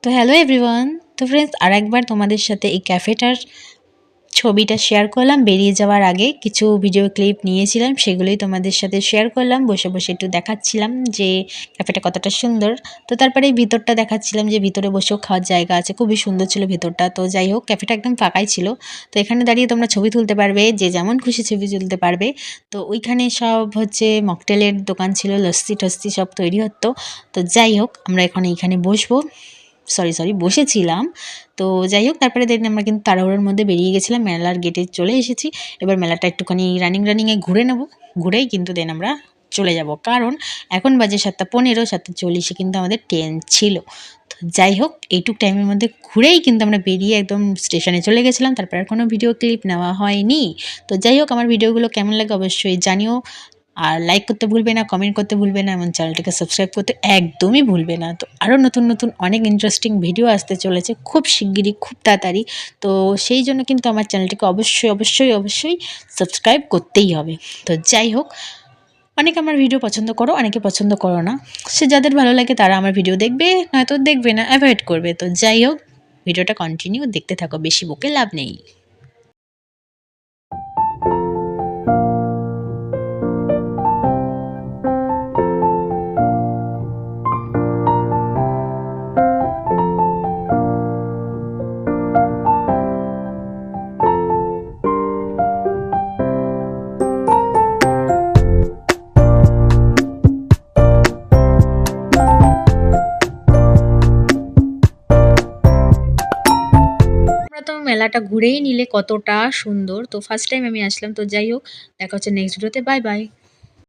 তো hello everyone. তো friends, আরেকবার তোমাদের সাথে এই ক্যাফেটার ছবিটা শেয়ার করলাম। বেরিয়ে যাওয়ার আগে কিছু ভিডিও ক্লিপ নিয়েছিলাম, সেগুলোই তোমাদের সাথে শেয়ার করলাম। বসে বসে একটু দেখাচ্ছিলাম যে ক্যাফেটা কতটা সুন্দর। তো তারপরে এই ভিতরটা দেখাচ্ছিলাম যে ভিতরে বসেও খাওয়ার জায়গা আছে, খুবই সুন্দর ছিল ভিতরটা। তো যাই হোক, ক্যাফেটা একদম ফাঁকাই ছিল। তো এখানে দাঁড়িয়ে তোমরা ছবি তুলতে পারবে, যে যেমন খুশি ছবি তুলতে পারবে। তো ওইখানে সব হচ্ছে মকটেলের দোকান ছিল, লস্যি টস্যি সব তৈরি হতো। তো যাই হোক, আমরা এখন এইখানে বসবো, বসেছিলাম। তো যাই হোক, তারপরে দেখুন আমরা কিন্তু তাড়াহুড়োর মধ্যে বেরিয়ে গেছিলাম, মেলার গেটে চলে এসেছি। এবার মেলাটা একটুখানি রানিংয়ে ঘুরে নেব, ঘুরেই কিন্তু দেন আমরা চলে যাব, কারণ এখন বাজে 7:15, 7:40 কিন্তু আমাদের ট্রেন ছিল। তো যাই হোক, এইটুক টাইমের মধ্যে ঘুরেই কিন্তু আমরা বেরিয়ে একদম স্টেশনে চলে গেছিলাম। তারপর আর কোনো ভিডিও ক্লিপ নেওয়া হয়নি। তো যাই হোক, আমার ভিডিওগুলো কেমন লাগে অবশ্যই জানিও। আর লাইক করতে ভুলবে না, কমেন্ট করতে ভুলবে না, এবং চ্যানেলটাকে সাবস্ক্রাইব করতে একদমই ভুলবে না। তো আরও নতুন নতুন অনেক ইন্টারেস্টিং ভিডিও আসতে চলেছে খুব শিগগিরই, খুব তাড়াতাড়ি। তো সেই জন্য কিন্তু আমার চ্যানেলটাকে অবশ্যই সাবস্ক্রাইব করতেই হবে। তো যাই হোক, অনেকে আমার ভিডিও পছন্দ করো, অনেকে পছন্দ করো না। সে যাদের ভালো লাগে তারা আমার ভিডিও দেখবে, নয়তো দেখবে না, অ্যাভয়েড করবে। তো যাই হোক, ভিডিওটা কন্টিনিউ দেখতে থাকো, বেশি বকে লাভ নেই। তোমরা তো মেলাটা ঘুরেই নিলে কতটা সুন্দর। তো ফার্স্ট টাইম আমি আসলাম। তো যাই হোক, দেখা হচ্ছে নেক্সট ভিডিওতে। Bye bye.